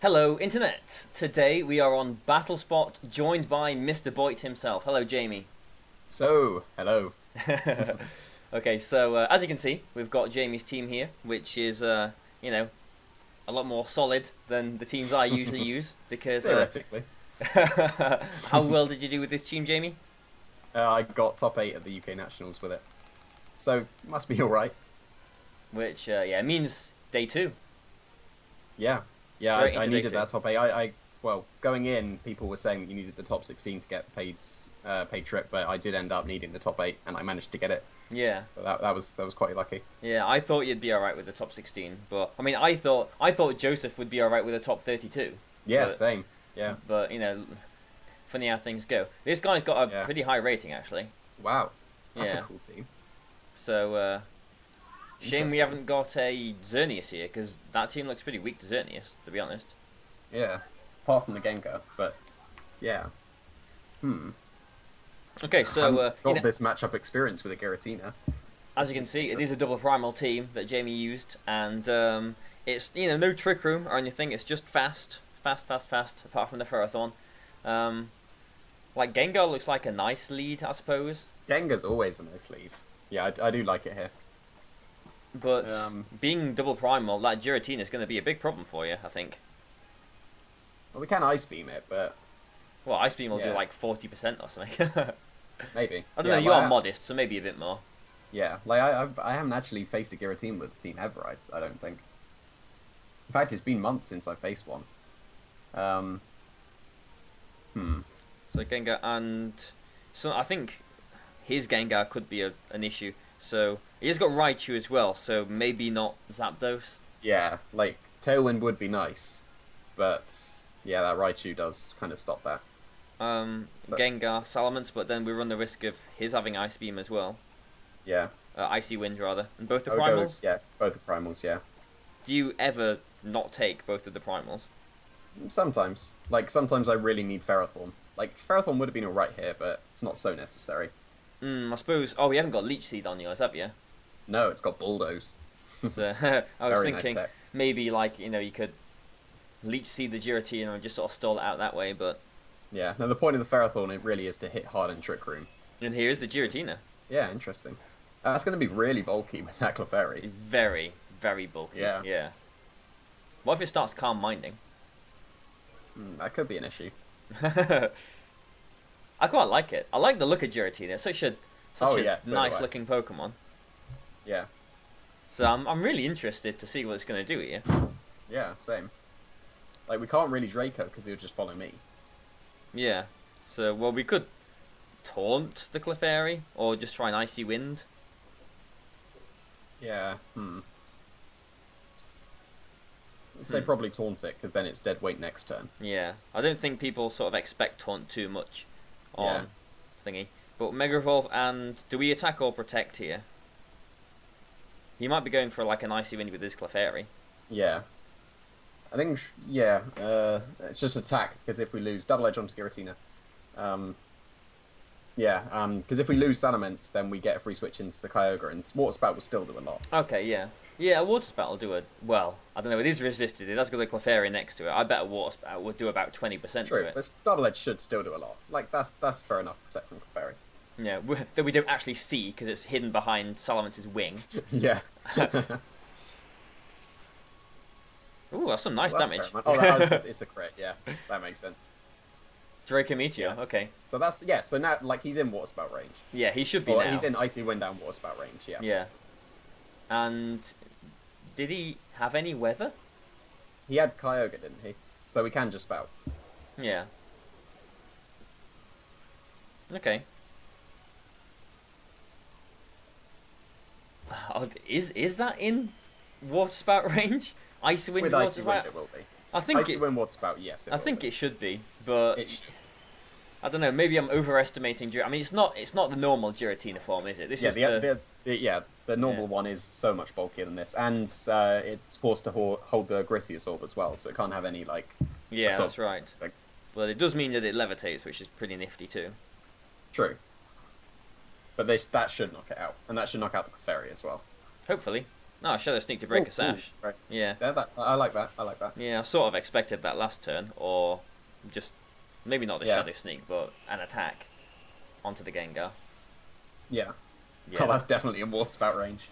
Hello, Internet! Today we are on Battle Spot, joined by Mr. Boyt himself. Hello, Jamie. So, hello. Okay, so as you can see, we've got Jamie's team here, which is, you know, a lot more solid than the teams I usually use, because... Theoretically. How well did you do with this team, Jamie? I got top 8 at the UK Nationals with it. So, must be alright. Which, yeah, means day 2. Yeah. Yeah, Straight I into day needed 2. that top 8. Well, going in, people were saying that you needed the top 16 to get paid trip, but I did end up needing the top 8, and I managed to get it. Yeah. So that was quite lucky. Yeah, I thought you'd be alright with the top 16, but, I mean, I thought Joseph would be alright with the top 32. Yeah, but, same. Yeah. But, you know, funny how things go. This guy's got a Yeah. pretty high rating, actually. Wow. That's Yeah. a cool team. So, shame we Interesting. haven't got a Xerneas here, because that team looks pretty weak to Xerneas, to be honest. Yeah. Apart from the Gengar, but yeah. Okay, so, Got you know, this matchup experience with a Giratina. as you can see, it is a double Primal team that Jamie used, and it's, you know, no Trick Room or anything, it's just fast, apart from the Ferrothorn. Like, Gengar looks like a nice lead, I suppose, Gengar's always a nice lead. Yeah, I do like it here. but being double Primal, that Giratina is going to be a big problem for you, I think. Well, we can Ice Beam it, but Well, Ice Beam will do Yeah. like 40% or something. maybe. I don't know, you are modest, so maybe a bit more. Yeah, like I haven't actually faced a Giratina with this team ever. I don't think. In fact, it's been months since I faced one. So Gengar, and so I think his Gengar could be an issue. So he has got Raichu as well, so maybe not Zapdos. Yeah, like Tailwind would be nice, but yeah, that Raichu does kind of stop that. So- Gengar, Salamence, but then we run the risk of his having Ice Beam as well. Yeah. Icy Wind, rather. And both the I would Primals? go- yeah, both the primals. Yeah. Do you ever not take both of the Primals? Sometimes, sometimes I really need Ferrothorn. Like Ferrothorn would have been alright here, but it's not so necessary. I suppose... Oh, we haven't got Leech Seed on yours, have you? No, it's got Bulldoze. So, I was Very nice thinking tech. maybe, like, you know, you could Leech Seed the Giratina and just sort of stall it out that way, but... Yeah. No, the point of the Ferrothorn it really is to hit hard in Trick Room. And here's the Giratina. Yeah, interesting. That's going to be really bulky with that Clefairy. Very, very bulky. Yeah. Yeah. What if it starts Calm Minding? That could be an issue. I quite like it. I like the look of Giratina. It's such a Oh, yeah, so do nice I. looking Pokemon. Yeah. So I'm really interested to see what it's going to do here. Yeah, same. Like, we can't really Draco because he'll just follow me. Yeah. So, well, we could taunt the Clefairy or just try an Icy Wind. Yeah, I'd say probably taunt it, because then it's dead weight next turn. Yeah. I don't think people sort of expect taunt too much on Yeah. thingy. But Mega Evolve, and do we attack or protect here? He might be going for like an Icy Wind with his Clefairy. Yeah. I think, yeah, it's just attack, because if we lose Double Edge onto Giratina. Because if we lose Salamence, then we get a free switch into the Kyogre, and Water Spout will still do a lot. Okay, yeah. Yeah, a Water Spout will do it. Well, I don't know, it is resisted. It has got the Clefairy next to it. I bet a Water Spout would do about 20% True, to it. but Double Edge should still do a lot. Like, that's fair enough, protect from Clefairy. Yeah, that we don't actually see because it's hidden behind Salamance's wing. Yeah. Ooh, that's some nice Well, that's damage. fair enough. It's a crit, yeah. That makes sense. Draco Meteor, Yes. okay. So that's, yeah, so now, like, he's in Water Spout range. Yeah, he should be Or now. he's in Icy Wind and Water Spout range, yeah. Yeah. And did he have any weather? He had Kyogre, didn't he? So we can just Spout. Yeah. Okay. Oh, is that in Water Spout range? Icy Wind With Water Icy Spout? Wind it will be. I think Icy Wind Water Spout, yes. I think it should be, but It sh- I don't know. Maybe I'm overestimating. I mean, it's not the normal Giratina form, is it? This yeah, is the normal Yeah. one is so much bulkier than this, and it's forced to hold the Grissiosorb as well, so it can't have any like. Yeah, assault. that's right. Like, Well, it does mean that it levitates, which is pretty nifty too. true. But that should knock it out, and that should knock out the Clefairy as well. Hopefully. No, Shadow Sneak to break Oh, a sash. cool. Right. Yeah. I like that. I like that. Yeah, I sort of expected that last turn, or just maybe not the Yeah. Shadow Sneak, but an attack onto the Gengar. Yeah. Yeah, Oh, that's definitely a water spout range.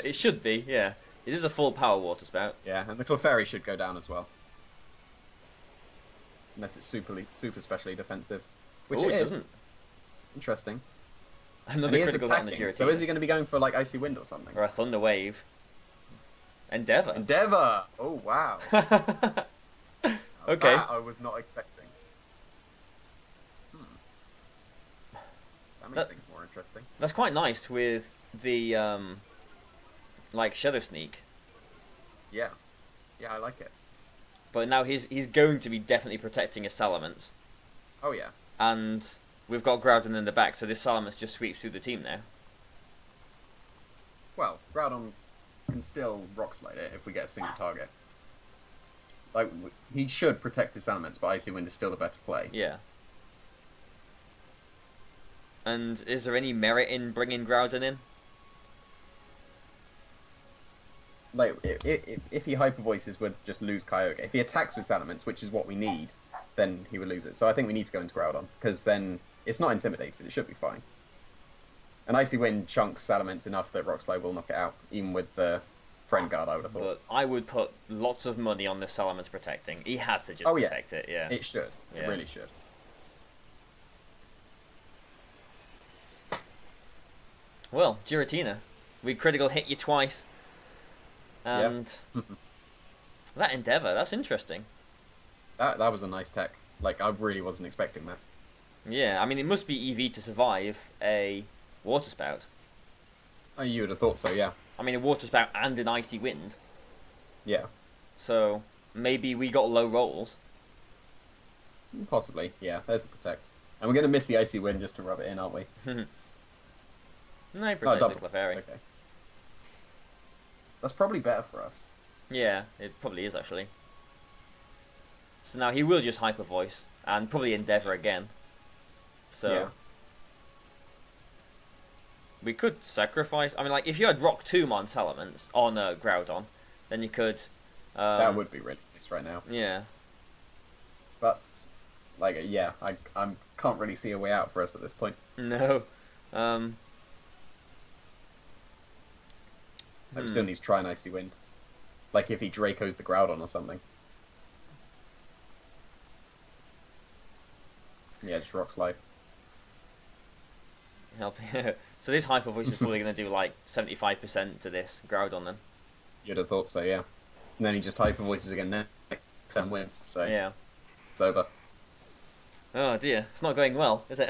it should be. Yeah, it is a full power water spout. Yeah, and the Clefairy should go down as well. Unless it's super specially defensive. Which Oh, it it is. doesn't. Interesting. And Another he is critical hit on the attacking, Giratina. so is he going to be going for like Icy Wind or something? Or a Thunder Wave. Endeavor. Endeavor! Oh, wow. Okay. That I was not expecting. That makes things more interesting. That's quite nice with the like Shadow Sneak. Yeah. Yeah, I like it. But now he's going to be definitely protecting his Salamence. Oh, yeah. And we've got Groudon in the back, so this Salamence just sweeps through the team now. Well, Groudon can still Rock Slide it if we get a single target. Like, he should protect his Salamence, but Icy Wind is still the better play. Yeah. And is there any merit in bringing Groudon in? Like, if he Hyper Voices, would just lose Kyogre. If he attacks with Salamence, which is what we need, then he would lose it. So I think we need to go into Groudon, because then it's not intimidated. It should be fine. And Icy Wind chunks Salamence enough that Rock Slide will knock it out, even with the Friend Guard, I would have thought. But I would put lots of money on this Salamence protecting. He has to just protect it, yeah. It should. Yeah. It really should. Well, Giratina, we critical hit you twice. And that Endeavor, that's interesting. That was a nice tech. Like, I really wasn't expecting that. Yeah, I mean, it must be EV to survive a Water Spout. Oh, you would have thought so, yeah. I mean, a Water Spout and an Icy Wind. Yeah. So, maybe we got low rolls. Possibly, yeah. There's the protect. And we're going to miss the Icy Wind just to rub it in, aren't we? No, he protects the double. Clefairy. Okay. That's probably better for us. Yeah, it probably is, actually. So now he will just Hyper Voice, and probably Endeavor again. So... Yeah. We could sacrifice... I mean, like, if you had Rock Tomb on Salamence, on Groudon, then you could... that would be really nice right now. Yeah. But, like, yeah, I can't really see a way out for us at this point. No. We still need to try an Icy Wind. Like if he Draco's the Groudon or something. Yeah, just Rock Slide. Help. So this Hyper Voice is probably going to do like 75% to this Groudon then. You'd have thought so, yeah. And then he just Hyper Voices again next turn wins, so Yeah. it's over. Oh dear, it's not going well, is it?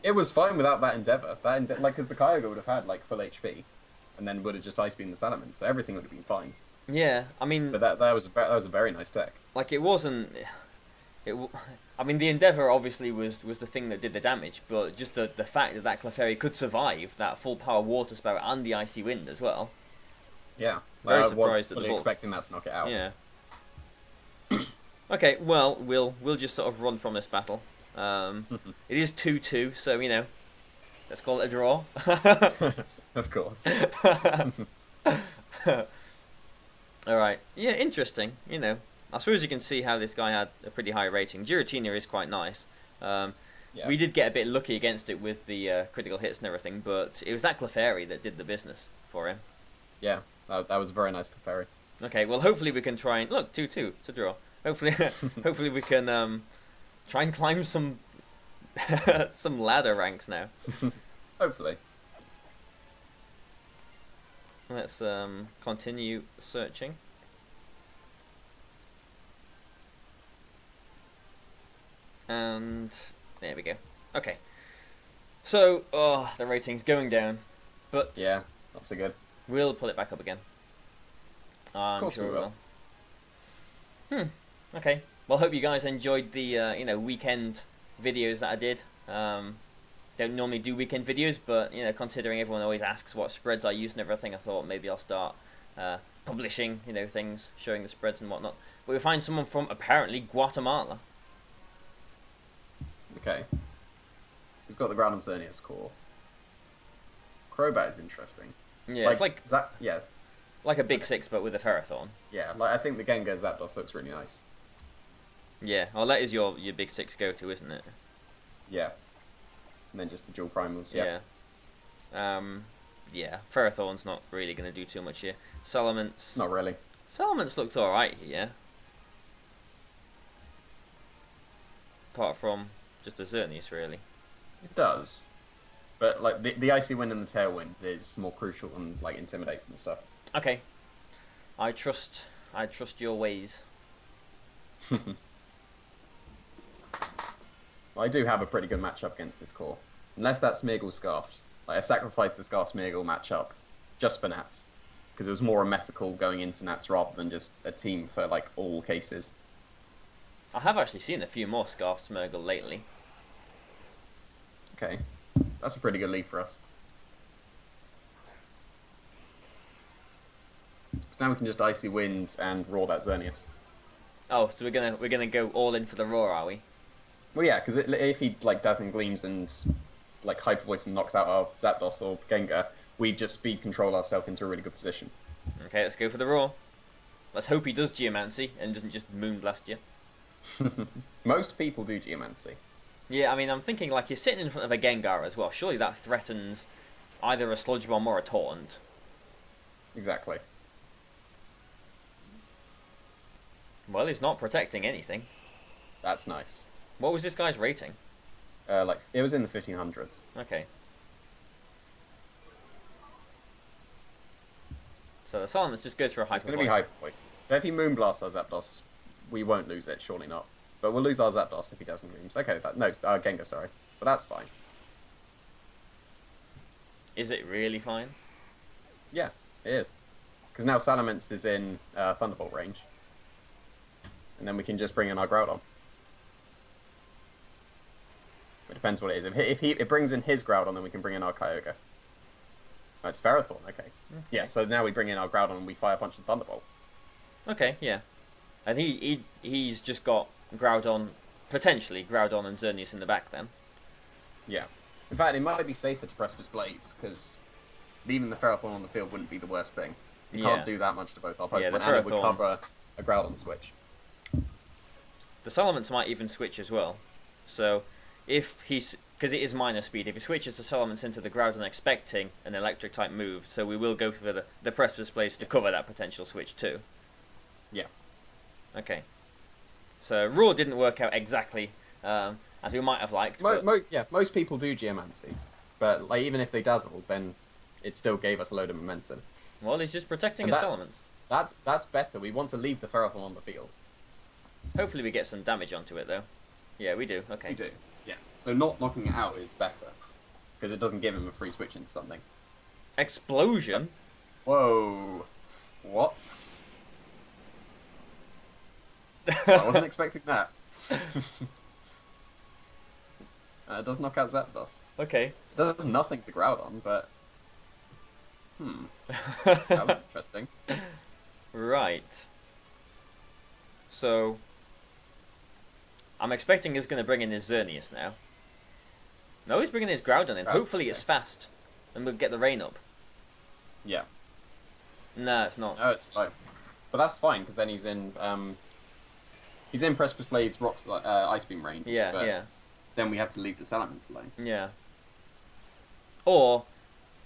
It was fine without that Endeavor. Like, because the Kyogre would have had like full HP, and then would have just Ice Beam the Salamence, so everything would have been fine. Yeah, I mean... But that was a very nice tech. Like, it wasn't... I mean, the Endeavor obviously was the thing that did the damage, but just the fact that Clefairy could survive that full power Water Spout and the Icy Wind as well. Yeah, Very I surprised was at the fully bulk. expecting that to knock it out. Yeah. Okay, well, we'll just sort of run from this battle. It is 2-2, so, you know, let's call it a draw. Of course. Alright, yeah, interesting, you know. I suppose you can see how this guy had a pretty high rating. Giratina is quite nice. Yeah. We did get a bit lucky against it with the critical hits and everything, but it was that Clefairy that did the business for him. Yeah, that was a very nice Clefairy. Okay, well, hopefully we can try and... Look, 2-2, it's a draw. Hopefully, hopefully we can try and climb some some ladder ranks now. Hopefully. Let's continue searching. And there we go. Okay. So, the rating's going down, but Yeah, not so good. we'll pull it back up again. I'm course sure we we will. will. Okay. Well, hope you guys enjoyed the weekend videos that I did. Don't normally do weekend videos, but considering everyone always asks what spreads I use and everything, I thought maybe I'll start publishing things, showing the spreads and whatnot. But we find someone from apparently Guatemala. Okay. So he's got the Ground and Xerneas core. Crobat is interesting. Yeah, it's like Yeah, like a big six, but with a Ferrothorn. yeah. Like I think the Gengar Zapdos looks really nice. Yeah, well, that is your big six go-to, isn't it? Yeah, and then just the dual primals. Yeah. Yeah. Ferrothorn's not really going to do too much here. Salamence. Not really. Salamence looks all right here. Apart from just a Xerneas, really. It does, but like the Icy Wind and the Tailwind is more crucial than like Intimidates and stuff. Okay. I trust your ways. I do have a pretty good matchup against this core, unless that Smeargle Scarfed. Like I sacrificed the Scarf Smeargle matchup just for Nats, because it was more a metacal going into Nats rather than just a team for like all cases. I have actually seen a few more Scarf Smeargle lately. Okay, that's a pretty good lead for us. So now we can just Icy Wind and roar that Xerneas. Oh, so we're gonna go all in for the roar, are we? Well, yeah, because if he like Dazzling Gleams and like Hyper Voice and knocks out our Zapdos or Gengar, we just speed control ourselves into a really good position. Okay, let's go for the roar. Let's hope he does Geomancy and doesn't just Moonblast you. Most people do Geomancy. Yeah, I mean, I'm thinking like you're sitting in front of a Gengar as well. Surely that threatens either a Sludge Bomb or a Taunt. Exactly. Well, he's not protecting anything. That's nice. What was this guy's rating? Like it was in the 1500s. Okay. So the Salamence just goes for a Hyper It's going to be Hyper Voice. So if he Moonblasts our Zapdos, we won't lose it. Surely not. But we'll lose our Zapdos if he doesn't Moons. Okay, Gengar, sorry. But that's fine. Is it really fine? Yeah, it is. Because now Salamence is in Thunderbolt range. And then we can just bring in our Groudon. It depends what it is. If it brings in his Groudon, then we can bring in our Kyogre. Oh, it's Ferrothorn, okay. Yeah, so now we bring in our Groudon and we fire punch the Thunderbolt. Okay, yeah. And he's just got Groudon, potentially Groudon and Xerneas in the back then. Yeah. In fact, it might be safer to Precipice Blades, because leaving the Ferrothorn on the field wouldn't be the worst thing. You can't do that much to both our Pokemon, the and it would Ferrothorn- cover a Groudon switch. The Salamence might even switch as well. So, if he's... Because it is minor speed, if he switches the Salamence into the Groudon expecting an electric type move, so we will go for the Precipice Blades to cover that potential switch too. Yeah. Okay. So, Roar didn't work out exactly as we might have liked. Most people do Geomancy. But like, even if they dazzle, then it still gave us a load of momentum. Well, he's just protecting his Salamence. That's better. We want to leave the Ferrothorn on the field. Hopefully we get some damage onto it, though. Yeah, we do. Okay. We do. Yeah. So not knocking it out is better. Because it doesn't give him a free switch into something. Explosion? Whoa. What? I wasn't expecting that. It does knock out Zapdos. Okay. It does nothing to Groudon, but... That was interesting. Right. So... I'm expecting he's going to bring in his Xerneas now. No, he's bringing his Groudon in. Hopefully it's fast. And we'll get the rain up. Yeah. No, it's not. No, it's slow. But that's fine, because then he's in Precipice Blade's Ice Beam range. Yeah, but yeah. Then we have to leave the Salamence alone. Yeah. Or,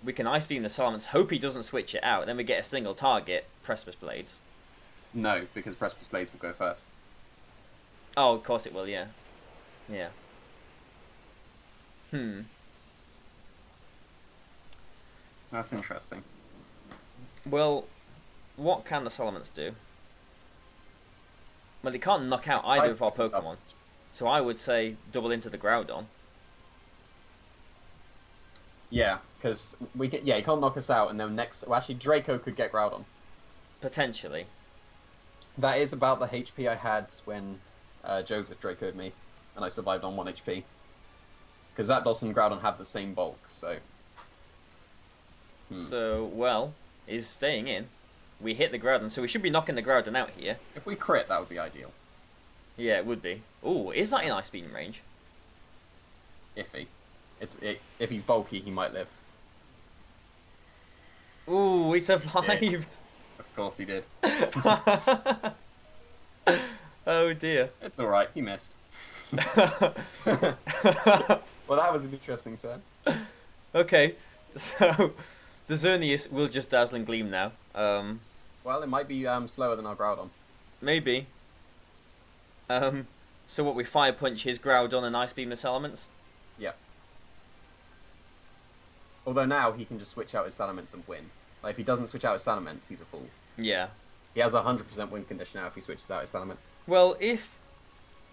we can Ice Beam the Salamence, hope he doesn't switch it out, then we get a single target, Precipice Blades. No, because Precipice Blades will go first. Oh, of course it will, yeah. Yeah. That's interesting. Well, what can the Salamence do? Well, they can't knock out either of our Pokemon. So I would say double into the Groudon. Yeah, because he can't knock us out, and then well, actually, Draco could get Groudon. Potentially. That is about the HP I had when Joseph Draco'd me, and I survived on 1 HP. Because Zapdos and Groudon have the same bulk, so... So, well, he's staying in. We hit the Groudon, so we should be knocking the Groudon out here. If we crit, that would be ideal. Yeah, it would be. Ooh, is that in Ice Beam range? Iffy. If he's bulky, he might live. Ooh, he survived. Of course he did. Oh dear. It's alright, he missed. Well, that was an interesting turn. Okay, so the Xerneas will just Dazzling Gleam now. Well, it might be slower than our Groudon. Maybe. So what, we Fire Punch his Groudon and Ice Beam its elements? Yeah. Although now he can just switch out his Salamence and win. Like, if he doesn't switch out his Salamence, he's a fool. Yeah. He has a 100% win condition now if he switches out his Salamence. Well, if,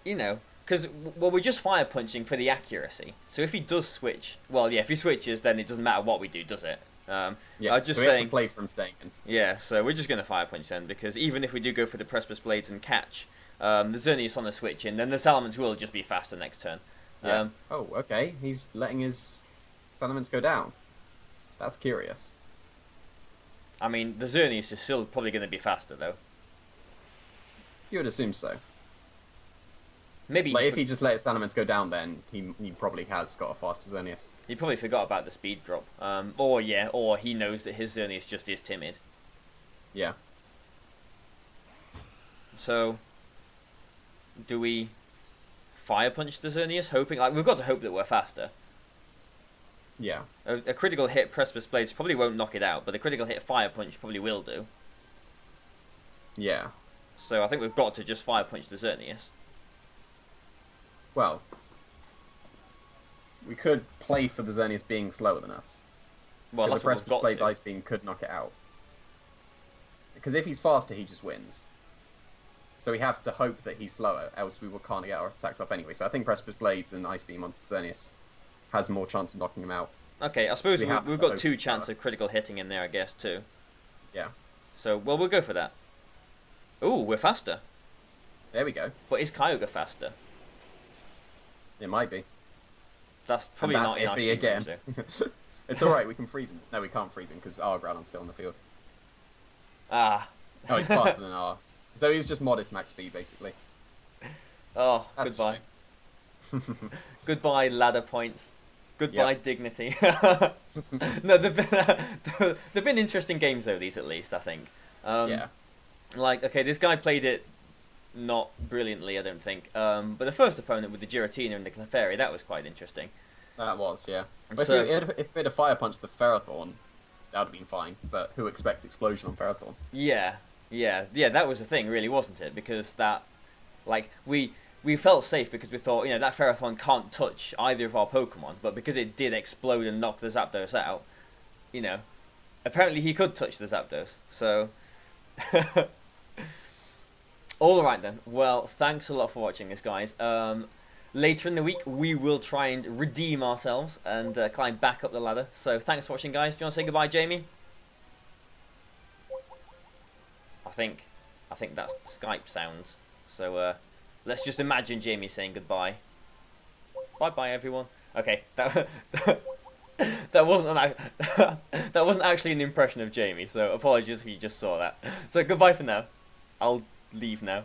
because, well, we're just Fire Punching for the accuracy. So if he does switch, well, yeah, if he switches, then it doesn't matter what we do, does it? Yeah, I was just so we have saying, to play for him staying in. yeah, so we're just going to Fire Punch then, because even if we do go for the Precipice Blades and catch the Xerneas on the switch in, then the Salamence will just be faster next turn. Yeah. Oh, okay. He's letting his Salamence go down. That's curious. I mean, the Xerneas is still probably going to be faster, though. You would assume so. Maybe Like, if he just let his Salamence go down, then he probably has got a faster Xerneas. he probably forgot about the speed drop. Or he knows that his Xerneas just is timid. Yeah. So, do we Fire Punch the Xerneas, hoping... Like, we've got to hope that we're faster. Yeah. A critical hit Precipice Blades probably won't knock it out, but a critical hit Fire Punch probably will do. Yeah. So I think we've got to just Fire Punch the Xerneas. Well, we could play for the Xerneas being slower than us. Well, Because that's the what we've Precipice got Blades to. Ice Beam could knock it out. Because if he's faster, he just wins. So we have to hope that he's slower, else we can't get our attacks off anyway. So I think Precipice Blades and Ice Beam onto the Xerneas has more chance of knocking him out. Okay, I suppose We have we've to got hope 2 for chances that. of critical hitting in there, I guess, too. Yeah. So, well, we'll go for that. Ooh, we're faster. There we go. But is Kyogre faster? It might be. That's probably And not that's in Ice iffy Beam again. range, though. It's alright, we can freeze him. No, we can't freeze him because our Groudon's still on the field. Ah. Oh, he's faster than our. So he's just modest max speed, basically. Oh, That's goodbye. a shame. Goodbye, ladder points. Goodbye, Yep. dignity. No, they've been interesting games, though, these at least, I think. Yeah. Like, okay, this guy played it not brilliantly, I don't think. But the first opponent with the Giratina and the Clefairy, that was quite interesting. That was, yeah. But So- if it had a fire punch the Ferrothorn, that would have been fine. But who expects explosion on Ferrothorn? Yeah, that was the thing, really, wasn't it? Because that, like, we felt safe because we thought, that Ferrothorn can't touch either of our Pokemon, but because it did explode and knock the Zapdos out, apparently he could touch the Zapdos, so... Alright then, well, thanks a lot for watching this, guys. Later in the week, we will try and redeem ourselves and climb back up the ladder, so thanks for watching, guys. Do you want to say goodbye, Jamie? I think that's Skype sounds. So let's just imagine Jamie saying goodbye. Bye bye everyone. Okay, that wasn't that wasn't actually an impression of Jamie. So apologies if you just saw that. So goodbye for now. I'll leave now.